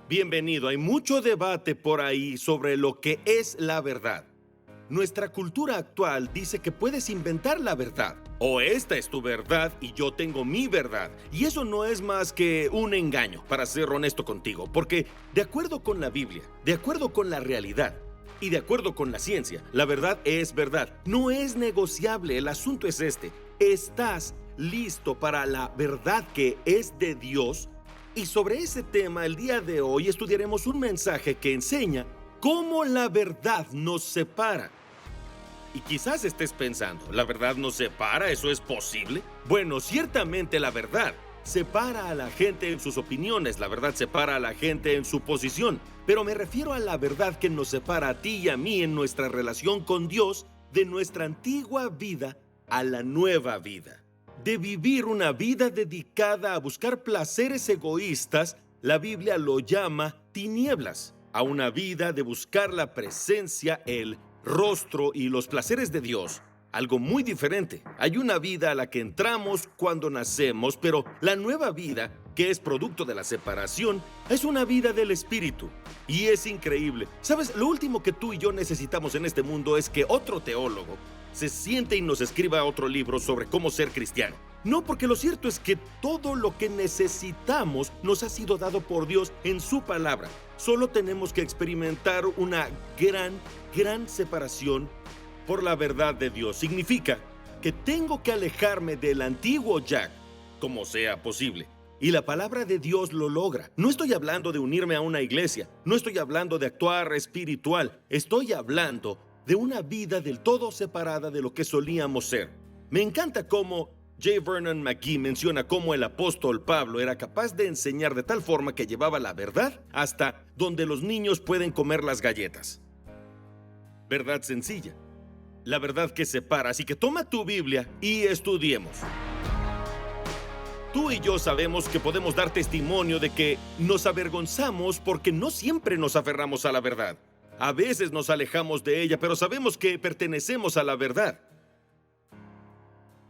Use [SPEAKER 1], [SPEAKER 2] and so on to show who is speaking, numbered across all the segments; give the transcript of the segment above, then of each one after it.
[SPEAKER 1] Bienvenido. Hay mucho debate por ahí sobre lo que es la verdad. Nuestra cultura actual dice que puedes inventar la verdad. O esta es tu verdad y yo tengo mi verdad. Y eso no es más que un engaño, para ser honesto contigo. Porque de acuerdo con la Biblia, de acuerdo con la realidad y de acuerdo con la ciencia, la verdad es verdad. No es negociable. El asunto es este. ¿Estás listo para la verdad que es de Dios? Y sobre ese tema, el día de hoy estudiaremos un mensaje que enseña cómo la verdad nos separa. Y quizás estés pensando, ¿la verdad nos separa? ¿Eso es posible? Bueno, ciertamente la verdad separa a la gente en sus opiniones, la verdad separa a la gente en su posición, pero me refiero a la verdad que nos separa a ti y a mí en nuestra relación con Dios de nuestra antigua vida a la nueva vida. De vivir una vida dedicada a buscar placeres egoístas, la Biblia lo llama tinieblas, a una vida de buscar la presencia, el rostro y los placeres de Dios. Algo muy diferente. Hay una vida a la que entramos cuando nacemos, pero la nueva vida, que es producto de la separación, es una vida del Espíritu. Y es increíble. ¿Sabes? Lo último que tú y yo necesitamos en este mundo es que otro teólogo se siente y nos escriba otro libro sobre cómo ser cristiano. No, porque lo cierto es que todo lo que necesitamos nos ha sido dado por Dios en su palabra. Solo tenemos que experimentar una gran separación por la verdad de Dios. Significa que tengo que alejarme del antiguo Jack, como sea posible. Y la palabra de Dios lo logra. No estoy hablando de unirme a una iglesia, no estoy hablando de actuar espiritual, estoy hablando de una vida del todo separada de lo que solíamos ser. Me encanta cómo J. Vernon McGee menciona cómo el apóstol Pablo era capaz de enseñar de tal forma que llevaba la verdad hasta donde los niños pueden comer las galletas. Verdad sencilla. La verdad que separa. Así que toma tu Biblia y estudiemos. Tú y yo sabemos que podemos dar testimonio de que nos avergonzamos porque no siempre nos aferramos a la verdad. A veces nos alejamos de ella, pero sabemos que pertenecemos a la verdad.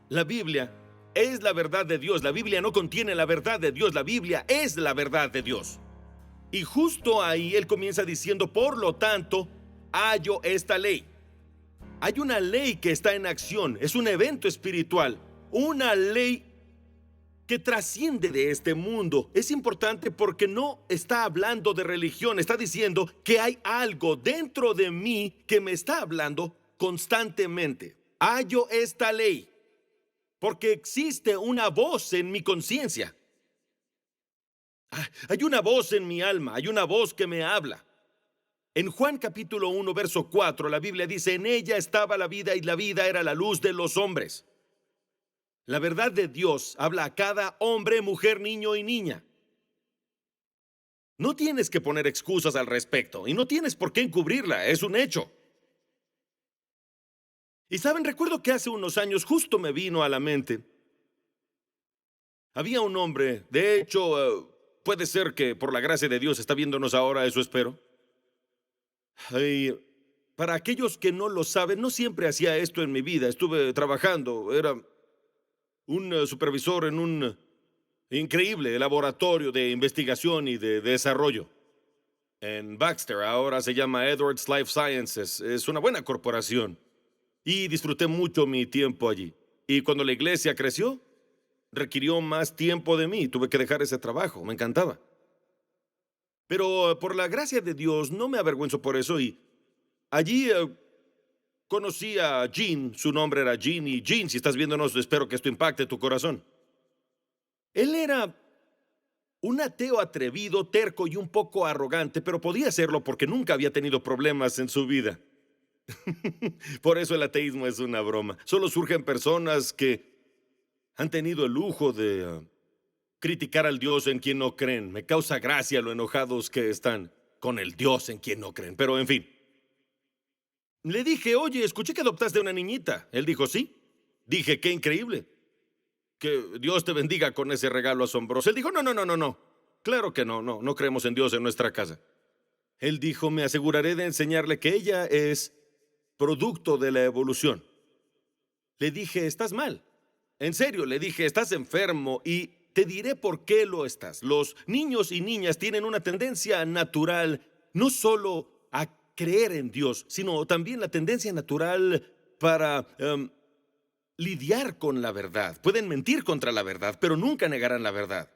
[SPEAKER 1] La Biblia es la verdad de Dios. La Biblia no contiene la verdad de Dios. La Biblia es la verdad de Dios. Y justo ahí él comienza diciendo, por lo tanto, hallo esta ley. Hay una ley que está en acción. Es un evento espiritual. Una ley que trasciende de este mundo. Es importante porque no está hablando de religión, está diciendo que hay algo dentro de mí que me está hablando constantemente. Hallo esta ley porque existe una voz en mi conciencia. Hay una voz en mi alma, hay una voz que me habla. En Juan capítulo 1, verso 4, la Biblia dice, en ella estaba la vida y la vida era la luz de los hombres. La verdad de Dios habla a cada hombre, mujer, niño y niña. No tienes que poner excusas al respecto y no tienes por qué encubrirla, es un hecho. Y saben, recuerdo que hace unos años justo me vino a la mente. Había un hombre, de hecho, puede ser que por la gracia de Dios está viéndonos ahora, eso espero. Y para aquellos que no lo saben, no siempre hacía esto en mi vida. Estuve trabajando, era un supervisor en un increíble laboratorio de investigación y de desarrollo. En Baxter, ahora se llama Edwards Life Sciences. Es una buena corporación. Y disfruté mucho mi tiempo allí. Y cuando la iglesia creció, requirió más tiempo de mí. Tuve que dejar ese trabajo. Me encantaba. Pero por la gracia de Dios, no me avergüenzo por eso. Y allí conocí a Gene. Su nombre era Gene. Y Gene, si estás viéndonos, espero que esto impacte tu corazón. Él era un ateo atrevido, terco y un poco arrogante, pero podía serlo porque nunca había tenido problemas en su vida. Por eso el ateísmo es una broma. Solo surgen personas que han tenido el lujo de criticar al Dios en quien no creen. Me causa gracia lo enojados que están con el Dios en quien no creen. Pero en fin. Le dije, oye, escuché que adoptaste a una niñita. Él dijo, sí. Dije, qué increíble. Que Dios te bendiga con ese regalo asombroso. Él dijo, no. Claro que no creemos en Dios en nuestra casa. Él dijo, me aseguraré de enseñarle que ella es producto de la evolución. Le dije, estás mal. En serio, le dije, estás enfermo y Te diré por qué lo estás. Los niños y niñas tienen una tendencia natural no solo a creer en Dios, sino también la tendencia natural para lidiar con la verdad. Pueden mentir contra la verdad, pero nunca negarán la verdad.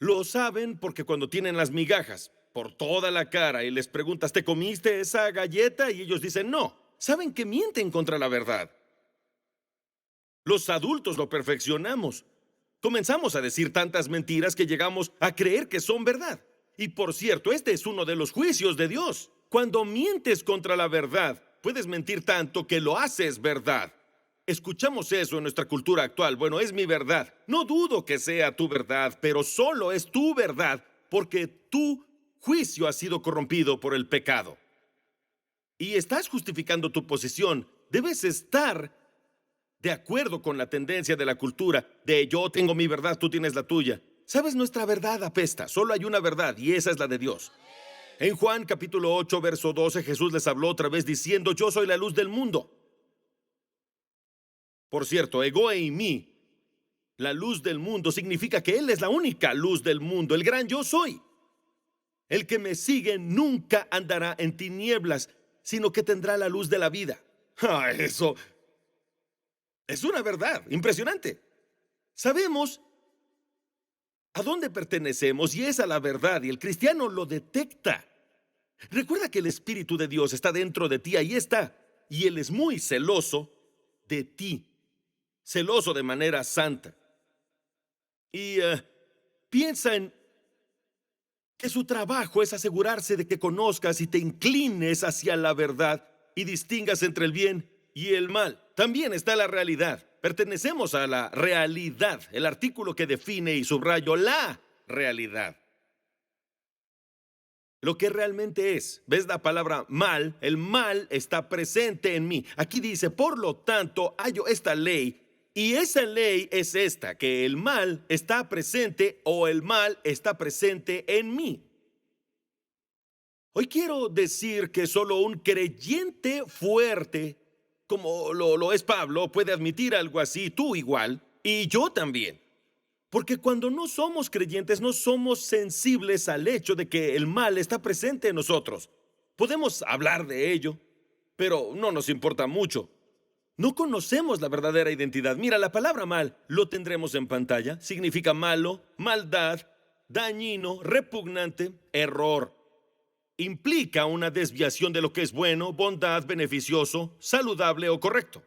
[SPEAKER 1] Lo saben porque cuando tienen las migajas por toda la cara y les preguntas, ¿te comiste esa galleta? Y ellos dicen, no. Saben que mienten contra la verdad. Los adultos lo perfeccionamos. Comenzamos a decir tantas mentiras que llegamos a creer que son verdad. Y por cierto, este es uno de los juicios de Dios. Cuando mientes contra la verdad, puedes mentir tanto que lo haces verdad. Escuchamos eso en nuestra cultura actual. Bueno, es mi verdad. No dudo que sea tu verdad, pero solo es tu verdad porque tu juicio ha sido corrompido por el pecado. Y estás justificando tu posición. Debes estar de acuerdo con la tendencia de la cultura de yo tengo mi verdad, tú tienes la tuya. Sabes, nuestra verdad apesta. Solo hay una verdad y esa es la de Dios. En Juan capítulo 8, verso 12, Jesús les habló otra vez diciendo, yo soy la luz del mundo. Por cierto, ego eimi, la luz del mundo, significa que Él es la única luz del mundo, el gran yo soy. El que me sigue nunca andará en tinieblas, sino que tendrá la luz de la vida. Eso es una verdad impresionante. Sabemos a dónde pertenecemos y esa es la verdad, y el cristiano lo detecta. Recuerda que el Espíritu de Dios está dentro de ti, ahí está, y Él es muy celoso de ti, celoso de manera santa. Y piensa en que su trabajo es asegurarse de que conozcas y te inclines hacia la verdad y distingas entre el bien y el mal. También está la realidad. Pertenecemos a la realidad, el artículo que define y subrayo la realidad. Lo que realmente es. ¿Ves la palabra mal? El mal está presente en mí. Aquí dice, por lo tanto, hallo esta ley. Y esa ley es esta, que el mal está presente o el mal está presente en mí. Hoy quiero decir que solo un creyente fuerte, como lo es Pablo, puede admitir algo así, tú igual, y yo también. Porque cuando no somos creyentes, no somos sensibles al hecho de que el mal está presente en nosotros. Podemos hablar de ello, pero no nos importa mucho. No conocemos la verdadera identidad. Mira, la palabra mal, lo tendremos en pantalla, significa malo, maldad, dañino, repugnante, error. Implica una desviación de lo que es bueno, bondad, beneficioso, saludable o correcto.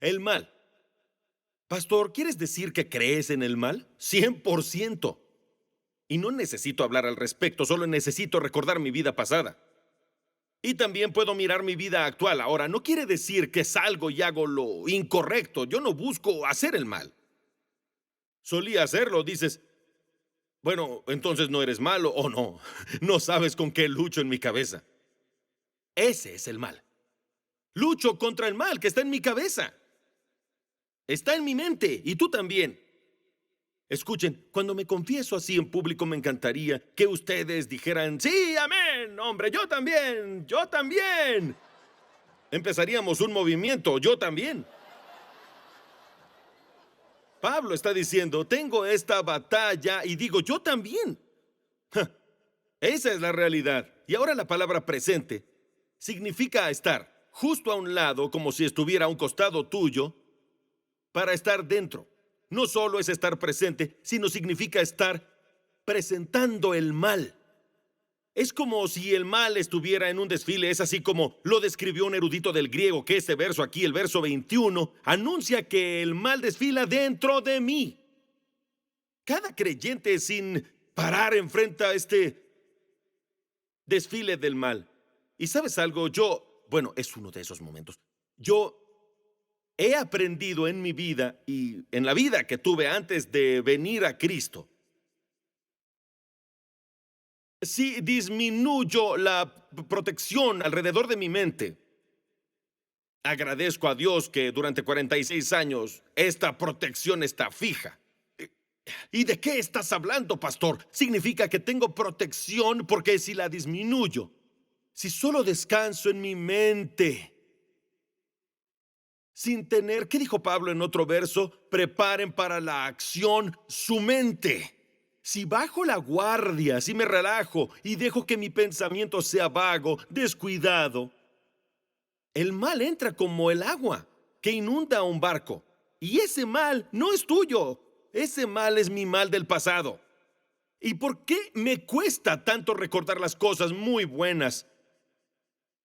[SPEAKER 1] El mal. Pastor, ¿quieres decir que crees en el mal? 100%. Y no necesito hablar al respecto, solo necesito recordar mi vida pasada. Y también puedo mirar mi vida actual. Ahora, no quiere decir que salgo y hago lo incorrecto. Yo no busco hacer el mal. Solía hacerlo, dices, bueno, entonces no eres malo o no. No sabes con qué lucho en mi cabeza. Ese es el mal. Lucho contra el mal que está en mi cabeza. Está en mi mente y tú también. Escuchen, cuando me confieso así en público me encantaría que ustedes dijeran, sí, amén, hombre, yo también, yo también. Empezaríamos un movimiento, yo también. Pablo está diciendo, tengo esta batalla y digo, yo también. Esa es la realidad. Y ahora la palabra presente significa estar justo a un lado como si estuviera a un costado tuyo para estar dentro. No solo es estar presente, sino significa estar presentando el mal. Es como si el mal estuviera en un desfile. Es así como lo describió un erudito del griego, que este verso aquí, el verso 21, anuncia que el mal desfila dentro de mí. Cada creyente sin parar enfrenta este desfile del mal. ¿Y sabes algo? Es uno de esos momentos. Yo he aprendido en mi vida y en la vida que tuve antes de venir a Cristo. Si disminuyo la protección alrededor de mi mente, agradezco a Dios que durante 46 años esta protección está fija. ¿Y de qué estás hablando, pastor? Significa que tengo protección porque si la disminuyo, si solo descanso en mi mente, sin tener, ¿qué dijo Pablo en otro verso? Preparen para la acción su mente. Si bajo la guardia, si me relajo y dejo que mi pensamiento sea vago, descuidado, el mal entra como el agua que inunda un barco. Y ese mal no es tuyo. Ese mal es mi mal del pasado. ¿Y por qué me cuesta tanto recordar las cosas muy buenas?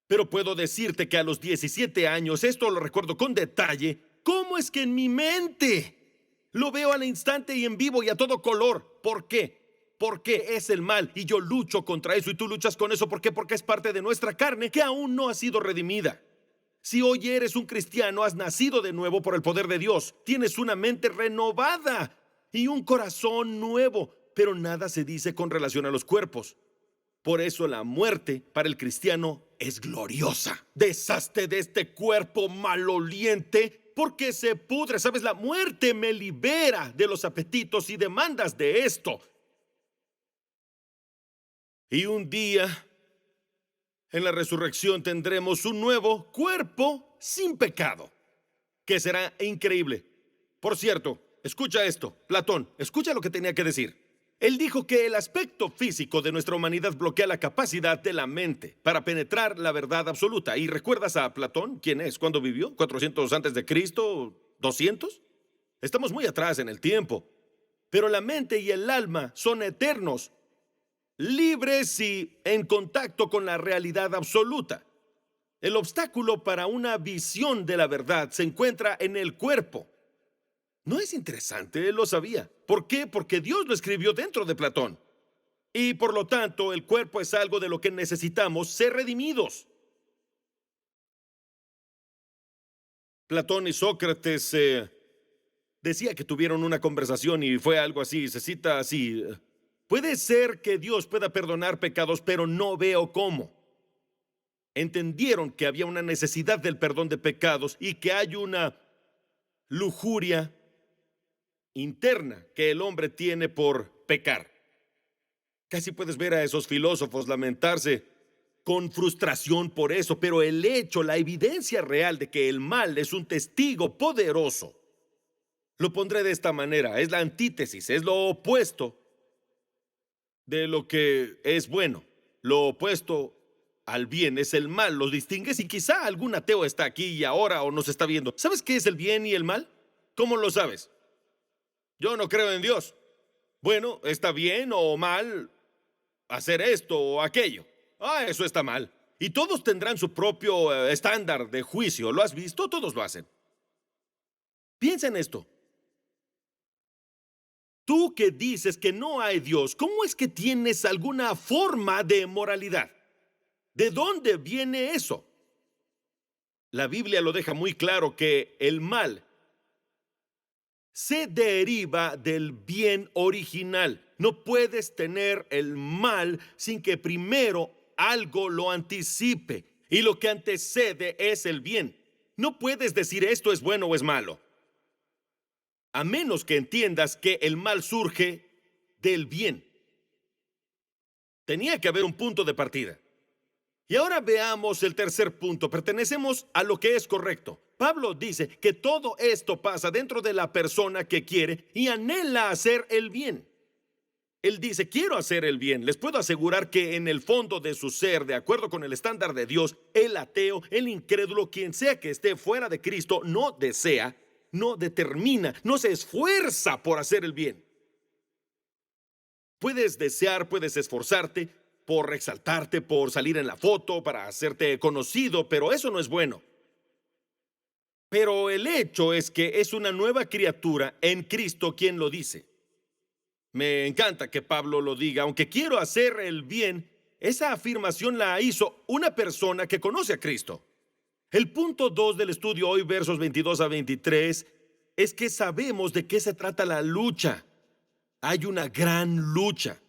[SPEAKER 1] Pero puedo decirte que a los 17 años, esto lo recuerdo con detalle, ¿cómo es que en mi mente lo veo al instante y en vivo y a todo color? ¿Por qué? Porque es el mal y yo lucho contra eso y tú luchas con eso. ¿Por qué? Porque es parte de nuestra carne que aún no ha sido redimida. Si hoy eres un cristiano, has nacido de nuevo por el poder de Dios. Tienes una mente renovada y un corazón nuevo, pero nada se dice con relación a los cuerpos. Por eso la muerte para el cristiano es gloriosa. Deshazte de este cuerpo maloliente porque se pudre. ¿Sabes? La muerte me libera de los apetitos y demandas de esto. Y un día, en la resurrección, tendremos un nuevo cuerpo sin pecado, que será increíble. Por cierto, escucha esto, Platón, escucha lo que tenía que decir. Él dijo que el aspecto físico de nuestra humanidad bloquea la capacidad de la mente para penetrar la verdad absoluta. ¿Y recuerdas a Platón? ¿Quién es? ¿Cuándo vivió? ¿400 antes de Cristo? ¿200? Estamos muy atrás en el tiempo. Pero la mente y el alma son eternos, libres y en contacto con la realidad absoluta. El obstáculo para una visión de la verdad se encuentra en el cuerpo. ¿No es interesante? Él lo sabía. ¿Por qué? Porque Dios lo escribió dentro de Platón. Y por lo tanto, el cuerpo es algo de lo que necesitamos ser redimidos. Platón y Sócrates decía que tuvieron una conversación y fue algo así, se cita así. Puede ser que Dios pueda perdonar pecados, pero no veo cómo. Entendieron que había una necesidad del perdón de pecados y que hay una lujuria interna que el hombre tiene por pecar. Casi puedes ver a esos filósofos lamentarse con frustración por eso, pero el hecho, la evidencia real de que el mal es un testigo poderoso. Lo pondré de esta manera, es la antítesis, es lo opuesto de lo que es bueno. Lo opuesto al bien es el mal, los distingues y quizá algún ateo está aquí y ahora o nos está viendo. ¿Sabes qué es el bien y el mal? ¿Cómo lo sabes? Yo no creo en Dios. Bueno, ¿está bien o mal hacer esto o aquello? Eso está mal. Y todos tendrán su propio estándar de juicio. ¿Lo has visto? Todos lo hacen. Piensa en esto. Tú que dices que no hay Dios, ¿cómo es que tienes alguna forma de moralidad? ¿De dónde viene eso? La Biblia lo deja muy claro que el mal se deriva del bien original. No puedes tener el mal sin que primero algo lo anticipe. Y lo que antecede es el bien. No puedes decir esto es bueno o es malo, a menos que entiendas que el mal surge del bien. Tenía que haber un punto de partida. Y ahora veamos el tercer punto. Pertenecemos a lo que es correcto. Pablo dice que todo esto pasa dentro de la persona que quiere y anhela hacer el bien. Él dice, quiero hacer el bien. Les puedo asegurar que en el fondo de su ser, de acuerdo con el estándar de Dios, el ateo, el incrédulo, quien sea que esté fuera de Cristo, no desea, no determina, no se esfuerza por hacer el bien. Puedes desear, puedes esforzarte por resaltarte, por salir en la foto, para hacerte conocido, pero eso no es bueno. Pero el hecho es que es una nueva criatura en Cristo quien lo dice. Me encanta que Pablo lo diga, aunque quiero hacer el bien, esa afirmación la hizo una persona que conoce a Cristo. El punto 2 del estudio hoy, versos 22 a 23, es que sabemos de qué se trata la lucha. Hay una gran lucha.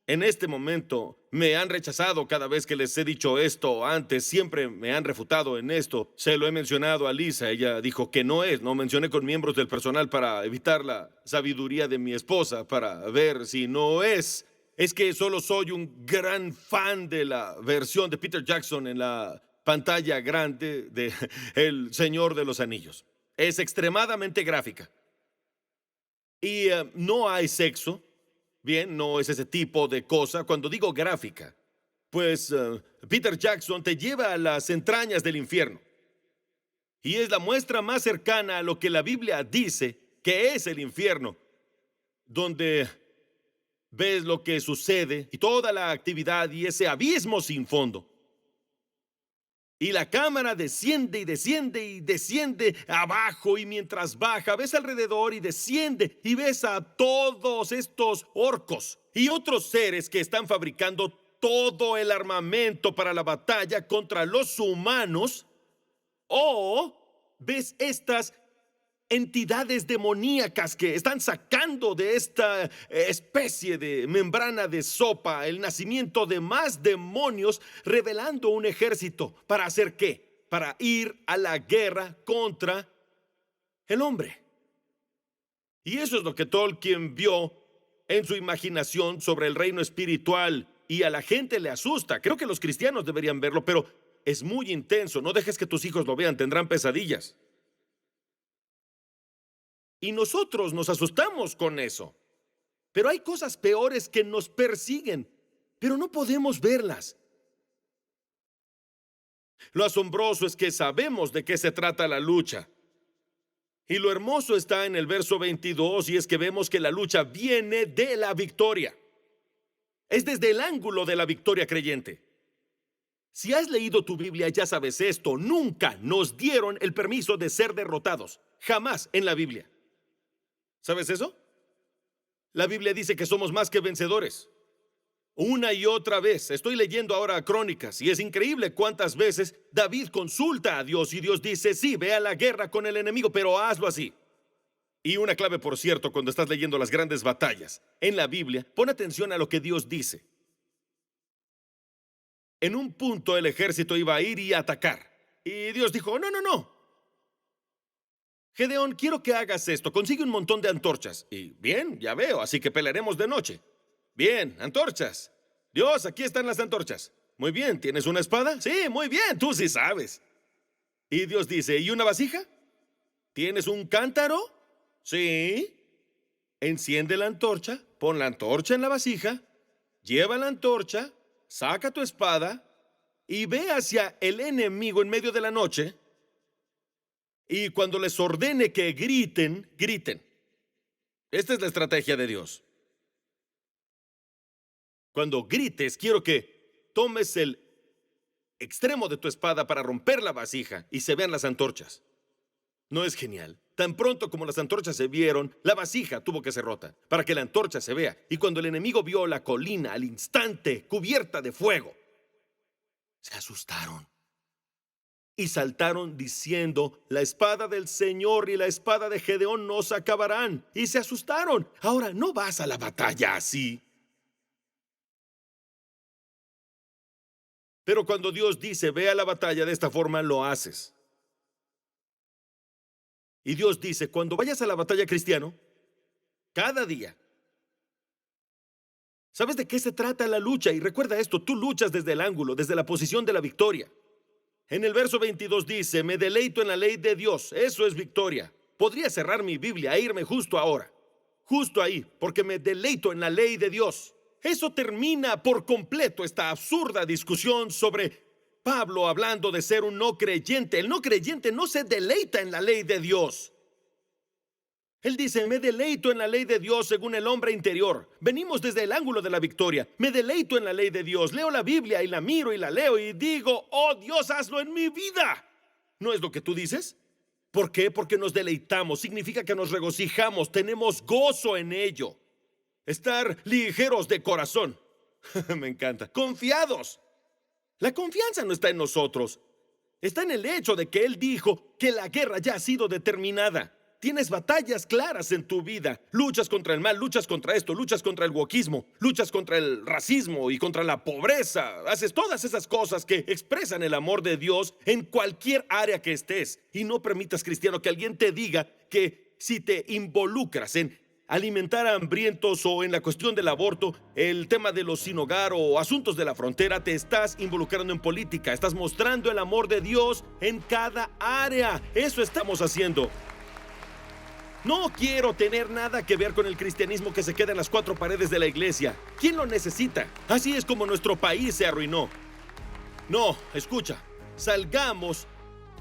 [SPEAKER 1] En este momento me han rechazado cada vez que les he dicho esto. Antes siempre me han refutado en esto. Se lo he mencionado a Lisa. Ella dijo que no es. No mencioné con miembros del personal para evitar la sabiduría de mi esposa, para ver si no es. Es que solo soy un gran fan de la versión de Peter Jackson en la pantalla grande de El Señor de los Anillos. Es extremadamente gráfica. Y no hay sexo. Bien, no es ese tipo de cosa. Cuando digo gráfica, pues Peter Jackson te lleva a las entrañas del infierno. Y es la muestra más cercana a lo que la Biblia dice que es el infierno, donde ves lo que sucede y toda la actividad y ese abismo sin fondo. Y la cámara desciende y desciende y desciende abajo, y mientras baja ves alrededor y desciende y ves a todos estos orcos y otros seres que están fabricando todo el armamento para la batalla contra los humanos. O ves estas entidades demoníacas que están sacando de esta especie de membrana de sopa el nacimiento de más demonios, revelando un ejército. ¿Para hacer qué? Para ir a la guerra contra el hombre. Y eso es lo que Tolkien vio en su imaginación sobre el reino espiritual, y a la gente le asusta. Creo que los cristianos deberían verlo, pero es muy intenso. No dejes que tus hijos lo vean, tendrán pesadillas. Y nosotros nos asustamos con eso. Pero hay cosas peores que nos persiguen, pero no podemos verlas. Lo asombroso es que sabemos de qué se trata la lucha. Y lo hermoso está en el verso 22, y es que vemos que la lucha viene de la victoria. Es desde el ángulo de la victoria creyente. Si has leído tu Biblia, ya sabes esto. Nunca nos dieron el permiso de ser derrotados. Jamás en la Biblia. ¿Sabes eso? La Biblia dice que somos más que vencedores. Una y otra vez. Estoy leyendo ahora Crónicas, y es increíble cuántas veces David consulta a Dios y Dios dice: sí, ve a la guerra con el enemigo, pero hazlo así. Y una clave, por cierto, cuando estás leyendo las grandes batallas en la Biblia, pon atención a lo que Dios dice. En un punto el ejército iba a ir y atacar, y Dios dijo: no, no, no. Gedeón, quiero que hagas esto. Consigue un montón de antorchas. Y bien, ya veo, así que pelearemos de noche. Bien, antorchas. Dios, aquí están las antorchas. Muy bien, ¿tienes una espada? Sí, muy bien, tú sí sabes. Y Dios dice: ¿y una vasija? ¿Tienes un cántaro? Sí. Enciende la antorcha, pon la antorcha en la vasija, lleva la antorcha, saca tu espada y ve hacia el enemigo en medio de la noche. Y cuando les ordene que griten, griten. Esta es la estrategia de Dios. Cuando grites, quiero que tomes el extremo de tu espada para romper la vasija y se vean las antorchas. ¿No es genial? Tan pronto como las antorchas se vieron, la vasija tuvo que ser rota para que la antorcha se vea. Y cuando el enemigo vio la colina al instante cubierta de fuego, se asustaron. Y saltaron diciendo: la espada del Señor y la espada de Gedeón nos acabarán. Y se asustaron. Ahora, no vas a la batalla así. Pero cuando Dios dice: ve a la batalla de esta forma, lo haces. Y Dios dice: cuando vayas a la batalla, cristiano, cada día. ¿Sabes de qué se trata la lucha? Y recuerda esto: tú luchas desde el ángulo, desde la posición de la victoria. En el verso 22 dice: me deleito en la ley de Dios. Eso es victoria. Podría cerrar mi Biblia e irme justo ahora, justo ahí, porque me deleito en la ley de Dios. Eso termina por completo esta absurda discusión sobre Pablo hablando de ser un no creyente. El no creyente no se deleita en la ley de Dios. Él dice: me deleito en la ley de Dios según el hombre interior. Venimos desde el ángulo de la victoria. Me deleito en la ley de Dios. Leo la Biblia y la miro y la leo y digo: oh Dios, hazlo en mi vida. ¿No es lo que tú dices? ¿Por qué? Porque nos deleitamos. Significa que nos regocijamos, tenemos gozo en ello. Estar ligeros de corazón. Me encanta. Confiados. La confianza no está en nosotros. Está en el hecho de que Él dijo que la guerra ya ha sido determinada. Tienes batallas claras en tu vida. Luchas contra el mal, luchas contra esto, luchas contra el wokismo, luchas contra el racismo y contra la pobreza. Haces todas esas cosas que expresan el amor de Dios en cualquier área que estés. Y no permitas, cristiano, que alguien te diga que si te involucras en alimentar a hambrientos o en la cuestión del aborto, el tema de los sin hogar o asuntos de la frontera, te estás involucrando en política. Estás mostrando el amor de Dios en cada área. Eso estamos haciendo. No quiero tener nada que ver con el cristianismo que se queda en las cuatro paredes de la iglesia. ¿Quién lo necesita? Así es como nuestro país se arruinó. No, escucha, salgamos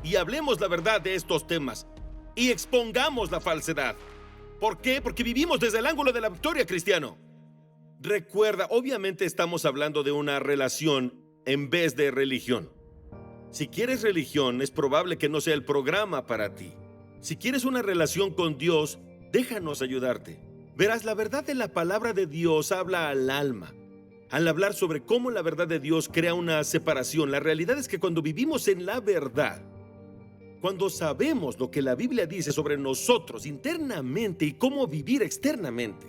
[SPEAKER 1] y hablemos la verdad de estos temas y expongamos la falsedad. ¿Por qué? Porque vivimos desde el ángulo de la victoria, cristiano. Recuerda, obviamente estamos hablando de una relación en vez de religión. Si quieres religión, es probable que no sea el programa para ti. Si quieres una relación con Dios, déjanos ayudarte. Verás, la verdad de la palabra de Dios habla al alma. Al hablar sobre cómo la verdad de Dios crea una separación, la realidad es que cuando vivimos en la verdad, cuando sabemos lo que la Biblia dice sobre nosotros internamente y cómo vivir externamente,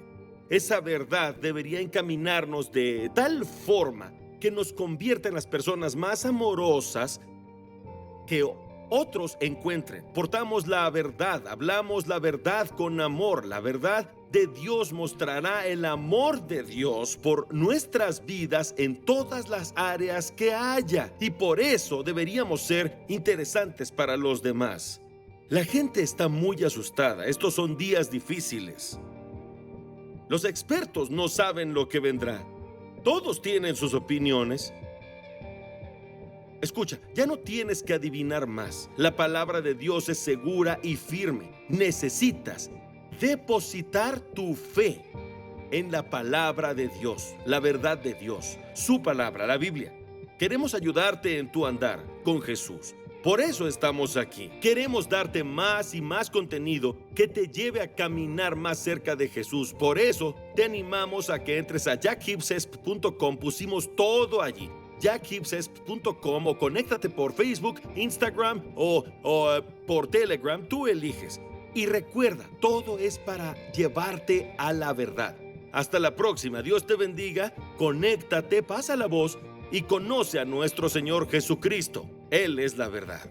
[SPEAKER 1] esa verdad debería encaminarnos de tal forma que nos convierta en las personas más amorosas que otros encuentren. Portamos la verdad, hablamos la verdad con amor. La verdad de Dios mostrará el amor de Dios por nuestras vidas en todas las áreas que haya. Y por eso deberíamos ser interesantes para los demás. La gente está muy asustada. Estos son días difíciles. Los expertos no saben lo que vendrá. Todos tienen sus opiniones. Escucha, ya no tienes que adivinar más. La palabra de Dios es segura y firme. Necesitas depositar tu fe en la palabra de Dios, la verdad de Dios, su palabra, la Biblia. Queremos ayudarte en tu andar con Jesús. Por eso estamos aquí. Queremos darte más y más contenido que te lleve a caminar más cerca de Jesús. Por eso te animamos a que entres a jackhibbsesp.com. Pusimos todo allí. jackhibbsesp.com, o conéctate por Facebook, Instagram o por Telegram. Tú eliges. Y recuerda, todo es para llevarte a la verdad. Hasta la próxima. Dios te bendiga. Conéctate, pasa la voz y conoce a nuestro Señor Jesucristo. Él es la verdad.